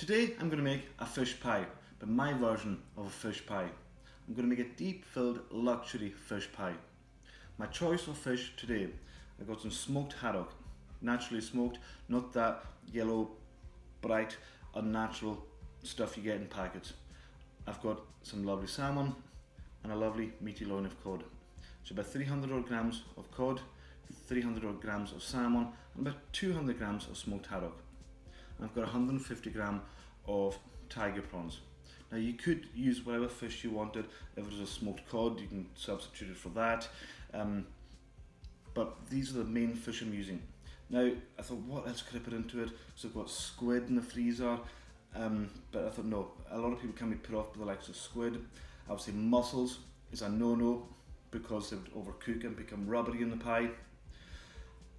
Today I'm going to make a fish pie, but my version of a fish pie. I'm going to make a deep-filled luxury fish pie. My choice of fish today, I got some smoked haddock, naturally smoked, not that yellow, bright, unnatural stuff you get in packets. I've got some lovely salmon and a lovely meaty loin of cod. So about 300 odd grams of cod, 300 odd grams of salmon, and about 200 grams of smoked haddock. And I've got 150 grams of tiger prawns. Now you could use whatever fish you wanted. If it was a smoked cod, you can substitute it for that. But these are the main fish I'm using. Now I thought, what else could I put into it? So I've got squid in the freezer, but I thought no, a lot of people can be put off by the likes of squid. I would say mussels is a no-no because they would overcook and become rubbery in the pie.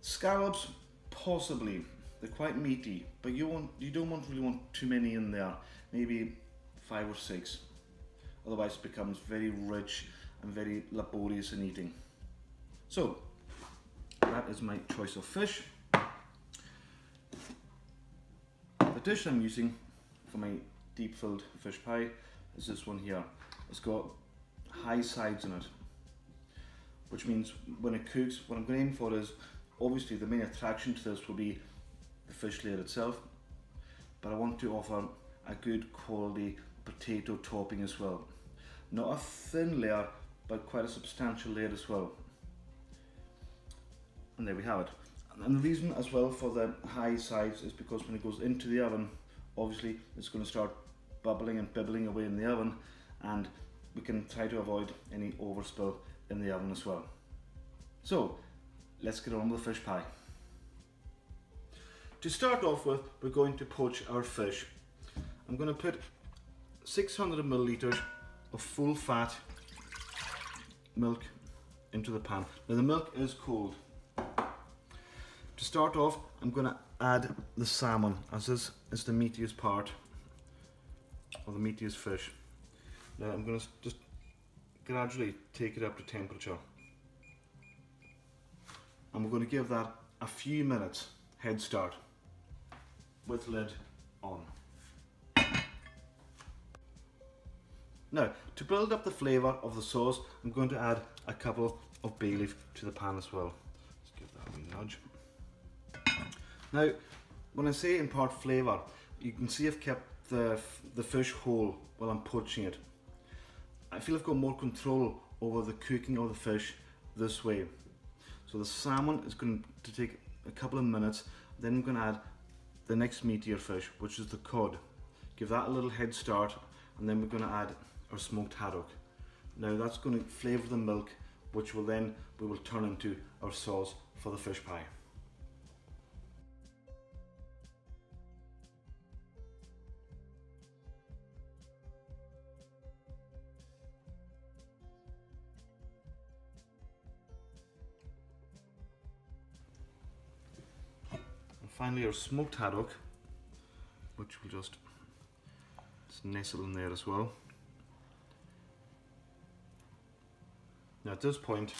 Scallops, possibly. They're quite meaty, but you don't really want too many in there. Maybe 5 or 6. Otherwise it becomes very rich and very laborious in eating. So that is my choice of fish. The dish I'm using for my deep filled fish pie is this one here. It's got high sides in it, which means when it cooks, what I'm going to aim for is, obviously the main attraction to this will be the fish layer itself, but I want to offer a good quality potato topping as well. Not a thin layer, but quite a substantial layer as well. And there we have it. And the reason as well for the high sides is because when it goes into the oven, obviously it's going to start bubbling and bibbling away in the oven, and we can try to avoid any overspill in the oven as well. So let's get on with the fish pie. To start off with, we're going to poach our fish. I'm going to put 600 milliliters of full fat milk into the pan. Now the milk is cold. To start off, I'm going to add the salmon, as this is the meatiest part, or the meatiest fish. Now I'm going to just gradually take it up to temperature. And we're going to give that a few minutes head start with lid on. Now, to build up the flavour of the sauce, I'm going to add a couple of bay leaf to the pan as well. Let's give that a wee nudge. Now, when I say impart flavour, you can see I've kept the fish whole while I'm poaching it. I feel I've got more control over the cooking of the fish this way. So the salmon is going to take a couple of minutes, then I'm going to add the next meatier fish, which is the cod. Give that a little head start, and then we're going to add our smoked haddock. Now that's going to flavour the milk, which will then we will turn into our sauce for the fish pie. Finally, our smoked haddock, which will just nestle in there as well. Now at this point,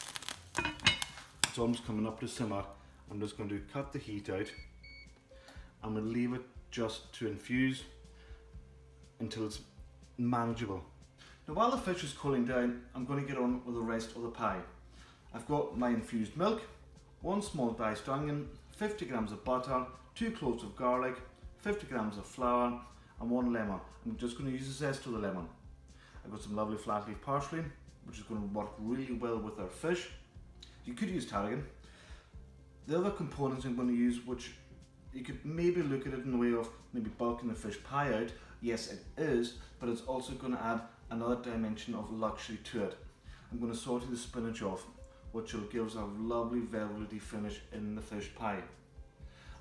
it's almost coming up to simmer. I'm just going to cut the heat out and we'll leave it just to infuse until it's manageable. Now while the fish is cooling down, I'm going to get on with the rest of the pie. I've got my infused milk, 1 small diced onion, 50 grams of butter, 2 cloves of garlic, 50 grams of flour, and 1 lemon. I'm just going to use the zest of the lemon. I've got some lovely flat leaf parsley, which is going to work really well with our fish. You could use tarragon. The other components I'm going to use, which you could maybe look at it in the way of maybe bulking the fish pie out. Yes, it is, but it's also going to add another dimension of luxury to it. I'm going to saute the spinach off, which will give us a lovely velvety finish in the fish pie.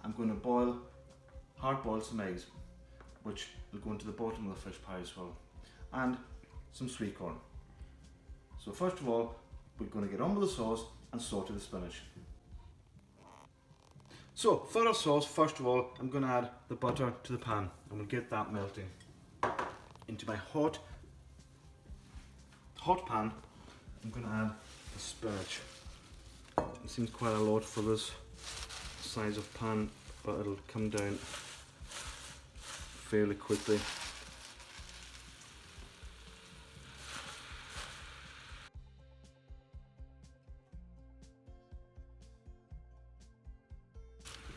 I'm going to hard boil some eggs, which will go into the bottom of the fish pie as well, and some sweet corn. So first of all, we're going to get on with the sauce and saute the spinach. So for our sauce, first of all, I'm going to add the butter to the pan, and we'll get that melting. Into my hot pan, I'm going to add the spinach. It seems quite a lot for this size of pan, but it'll come down fairly quickly.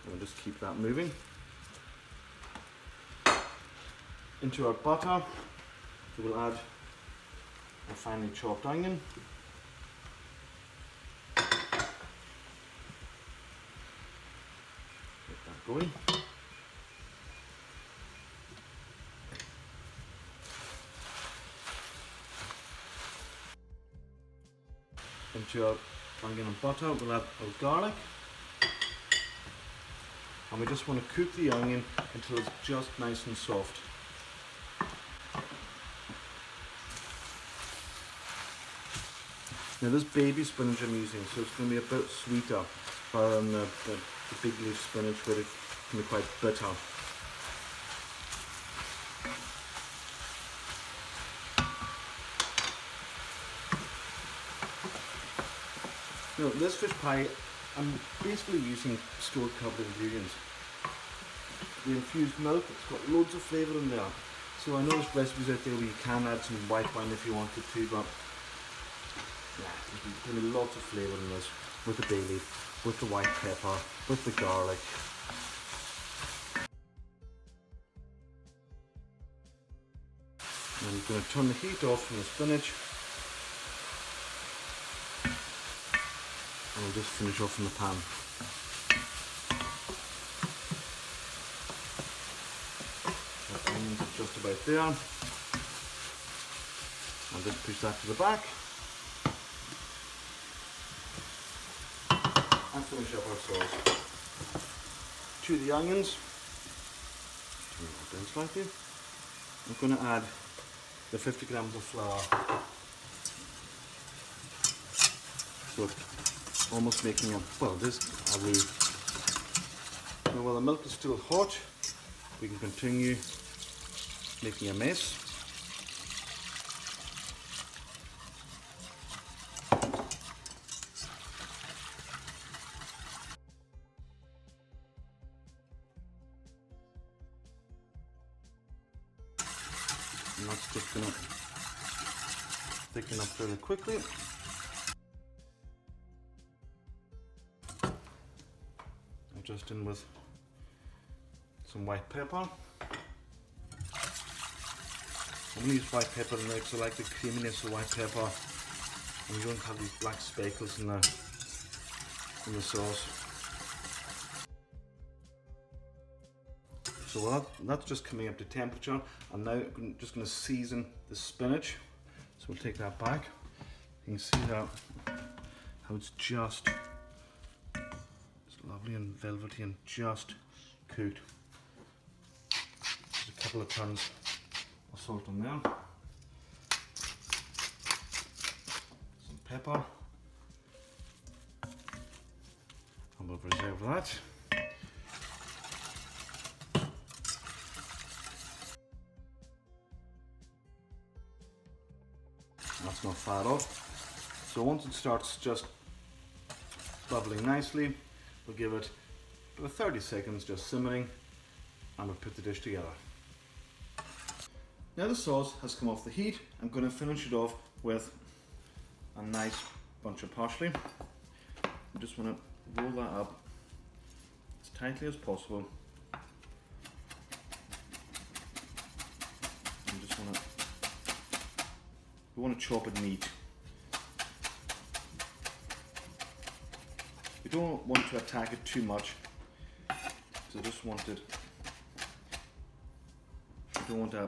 We'll just keep that moving. Into our butter, we will add our finely chopped onion. Get that going. Into our onion and butter, we'll add our garlic. And we just want to cook the onion until it's just nice and soft. Now this baby spinach I'm using, so it's going to be a bit sweeter rather than the big leaf spinach where it can be quite bitter. Now this fish pie, I'm basically using stored cupboard ingredients. The infused milk, it's got loads of flavour in there. So I know there's recipes out there where you can add some white wine if you wanted to, but yeah, there's going to be lots of flavour in this, with the bay leaf, with the white pepper, with the garlic. And I'm going to turn the heat off from the spinach. And I'll just finish off in the pan. That onions are just about there. I'll just push that to the back. And finish up our sauce. To the onions, turn that down slightly. I'm going to add the 50 grams of flour. So it's almost making a, well, this a roux. Now while the milk is still hot, we can continue making a mess. And that's just going to thicken up fairly quickly. I'm just in with some white pepper. I'm going to use white pepper in there because I like the creaminess of white pepper, and you don't have these black speckles in the sauce. So while that's just coming up to temperature, I'm now just going to season the spinach. So we'll take that back. You can see that how it's just lovely and velvety and just cooked. Just a couple of turns of salt on there. Some pepper. And we'll reserve that. That's not far off. So once it starts just bubbling nicely, we'll give it about 30 seconds just simmering, and we'll put the dish together. Now the sauce has come off the heat, I'm going to finish it off with a nice bunch of parsley. I just want to roll that up as tightly as possible. We want to chop it neat. We don't want to attack it too much, so I just want it. I don't want a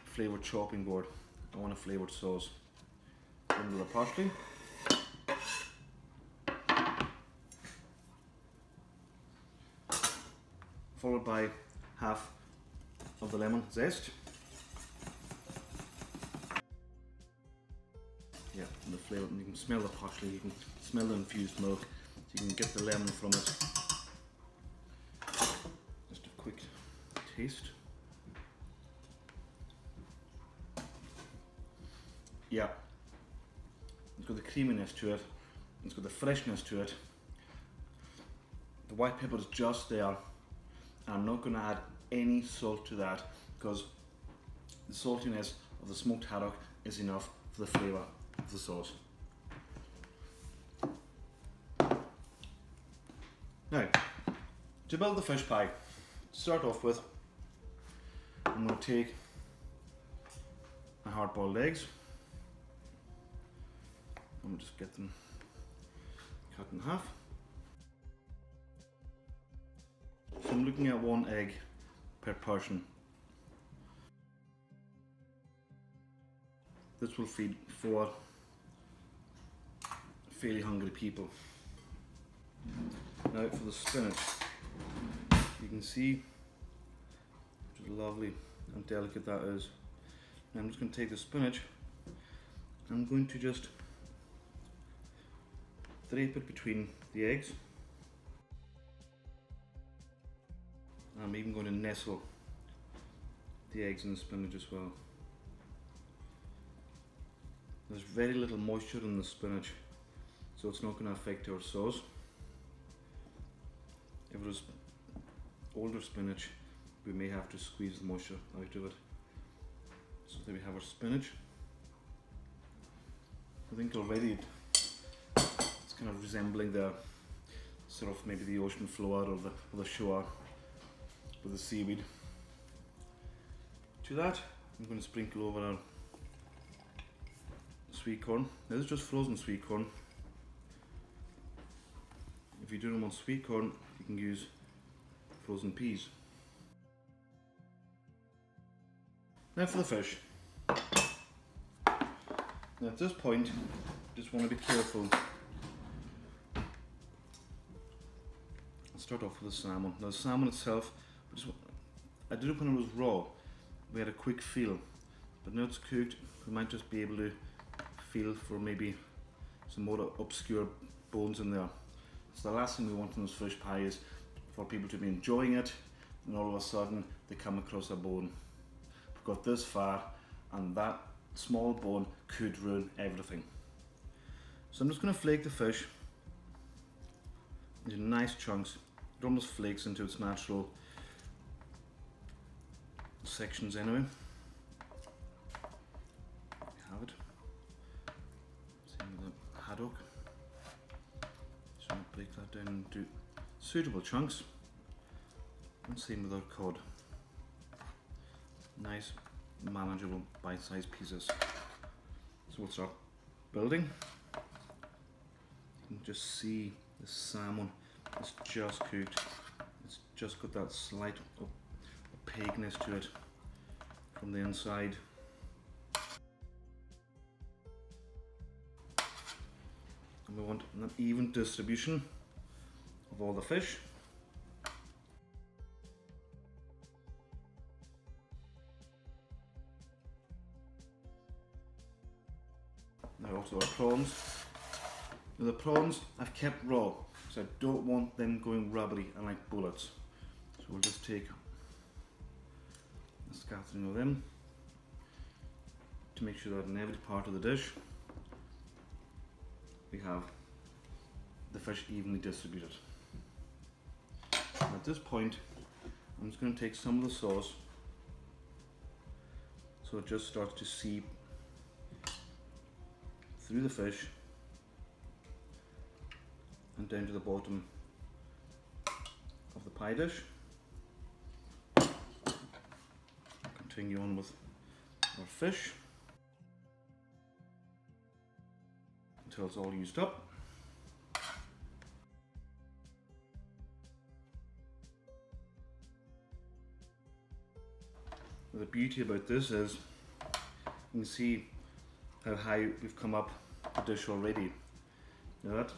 flavoured chopping board. I want a flavoured sauce. Into the parsley. Followed by half of the lemon zest. Yeah, and the flavour, and you can smell the parsley, you can smell the infused milk, so you can get the lemon from it. Just a quick taste. Yeah, it's got the creaminess to it, it's got the freshness to it. The white pepper is just there, and I'm not going to add any salt to that, because the saltiness of the smoked haddock is enough for the flavour of the sauce. Now, to build the fish pie, to start off with, I'm going to take my hard-boiled eggs. I'm going to just get them cut in half. So I'm looking at 1 egg per person. This will feed 4 fairly hungry people. Now for the spinach, you can see just lovely and delicate that is. Now I'm just going to take the spinach, I'm going to just drape it between the eggs. I'm even going to nestle the eggs in the spinach as well. There's very little moisture in the spinach, so it's not going to affect our sauce. If it was older spinach, we may have to squeeze the moisture out of it. So there we have our spinach. I think already it's kind of resembling the sort of maybe the ocean floor or the shore with the seaweed. To that, I'm going to sprinkle over our sweet corn. Now this is just frozen sweet corn. If you don't want sweet corn, you can use frozen peas. Now for the fish. Now at this point, just want to be careful. I'll start off with the salmon. Now the salmon itself, I did it when it was raw. We had a quick feel, but now it's cooked, we might just be able to feel for maybe some more obscure bones in there. So the last thing we want in this fish pie is for people to be enjoying it and all of a sudden they come across a bone. We've got this far and that small bone could ruin everything. So I'm just going to flake the fish into nice chunks. It almost flakes into its natural sections anyway. There you have it. Same with the haddock. So I'm going to break that down into suitable chunks. And same with our cod. Nice, manageable, bite-sized pieces. So we'll start building. You can just see the salmon is just cooked. It's just got that slight opaqueness to it from the inside. And we want an even distribution of all the fish. Now also our prawns. Now the prawns I've kept raw because I don't want them going rubbery and like bullets. So we'll just take a scattering of them to make sure that in every part of the dish we have the fish evenly distributed. And at this point I'm just going to take some of the sauce so it just starts to seep through the fish and down to the bottom of the pie dish. Continue on with our fish until it's all used up. The beauty about this is you can see how high we've come up the dish already. Now that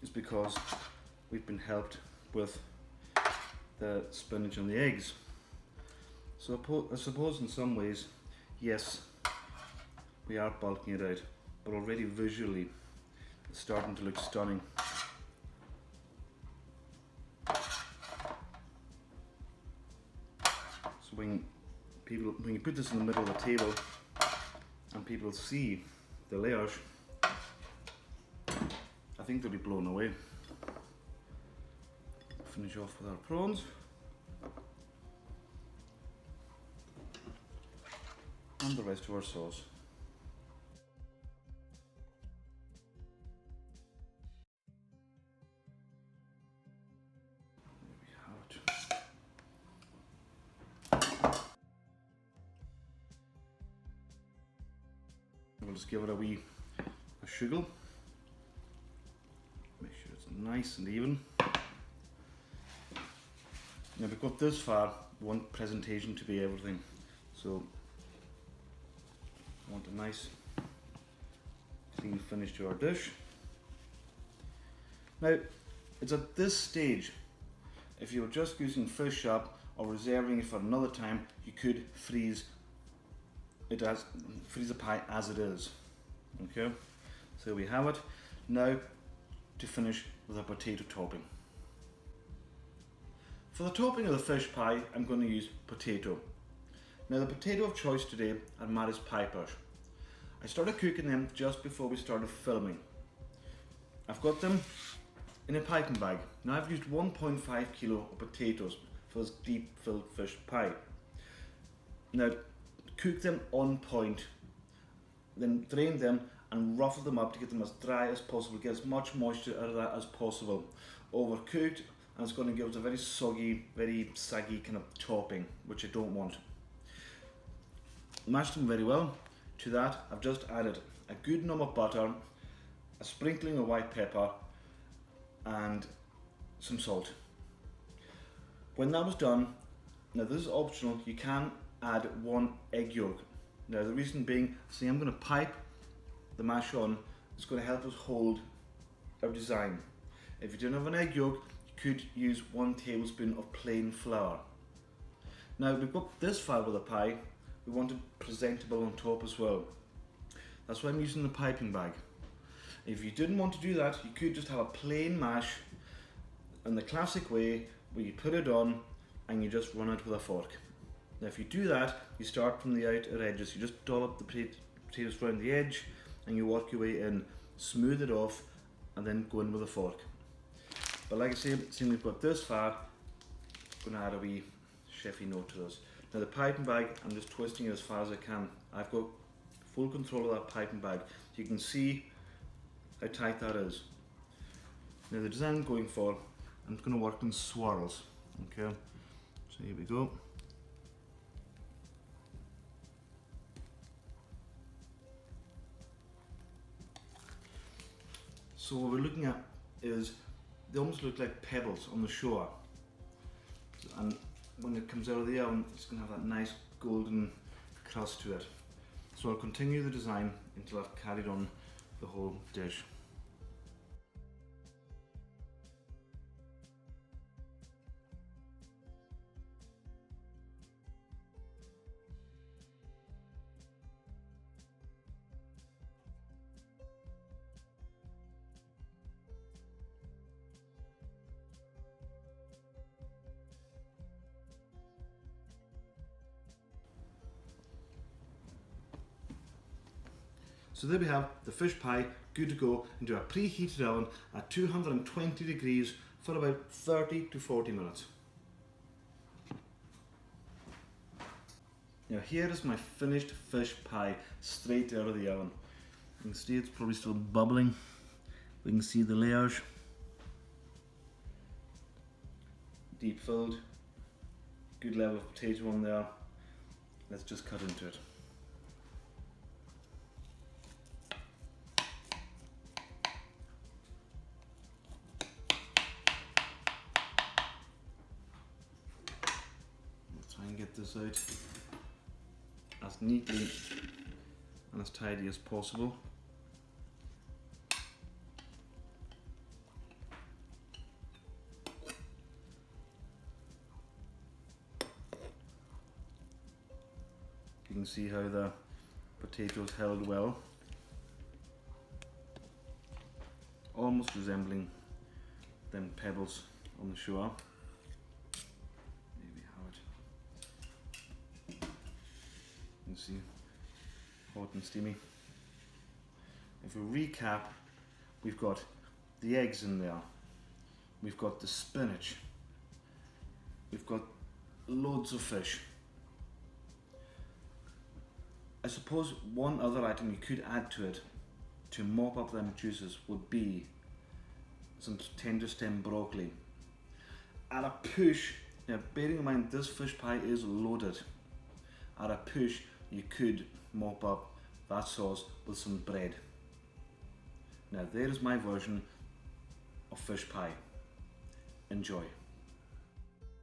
is because we've been helped with the spinach and the eggs. So I suppose in some ways, yes, we are bulking it out, but already visually it's starting to look stunning. So when you put this in the middle of the table and people see the layers, I think they'll be blown away. Finish off with our prawns. and the rest of our sauce. There we have it. We'll just give it a sugar. Make sure it's nice and even. Now we've got this far, we want presentation to be everything. So I want a nice clean finish to our dish. Now it's at this stage, if you were just using fish up or reserving it for another time, you could freeze the pie as it is. Okay, so we have it. Now to finish with a potato topping. For the topping of the fish pie, I'm going to use potato. Now the potato of choice today are Maris Pipers. I started cooking them just before we started filming. I've got them in a piping bag. Now I've used 1.5 kilo of potatoes for this deep filled fish pie. Now cook them on point, then drain them and ruffle them up to get them as dry as possible, get as much moisture out of that as possible. Overcooked, and it's going to give us a very soggy, very saggy kind of topping, which I don't want. Mash them very well. To that, I've just added a good number of butter, a sprinkling of white pepper, and some salt. When that was done, now this is optional, you can add 1 egg yolk. Now the reason being, see, I'm going to pipe the mash on, it's going to help us hold our design. If you don't have an egg yolk, you could use 1 tablespoon of plain flour. Now we've got this far with the pie, we want it presentable on top as well. That's why I'm using the piping bag. If you didn't want to do that, you could just have a plain mash in the classic way, where you put it on and you just run it with a fork. Now if you do that, you start from the outer edges, you just dollop the potatoes around the edge and you work your way in, smooth it off and then go in with a fork. But like I say, seeing we've got this far, I'm going to add a wee chefy note to this. Now the piping bag, I'm just twisting it as far as I can. I've got full control of that piping bag. So you can see how tight that is. Now the design I'm going for, I'm just going to work in swirls. Okay, so here we go. So what we're looking at is, they almost look like pebbles on the shore. And when it comes out of the oven, it's going to have that nice golden crust to it. So I'll continue the design until I've carried on the whole dish. So there we have the fish pie, good to go into a preheated oven at 220 degrees for about 30 to 40 minutes. Now here is my finished fish pie straight out of the oven. You can see it's probably still bubbling. We can see the layers. Deep filled, good level of potato on there. Let's just cut into it. And get this out as neatly and as tidy as possible. You can see how the potatoes held well, almost resembling them pebbles on the shore. You can see hot and steamy. If we recap, we've got the eggs in there, we've got the spinach, we've got loads of fish, I suppose one other item you could add to it to mop up them juices would be some tender stem broccoli. At a push, now bearing in mind this fish pie is loaded, at a push you could mop up that sauce with some bread. Now there is my version of fish pie. Enjoy.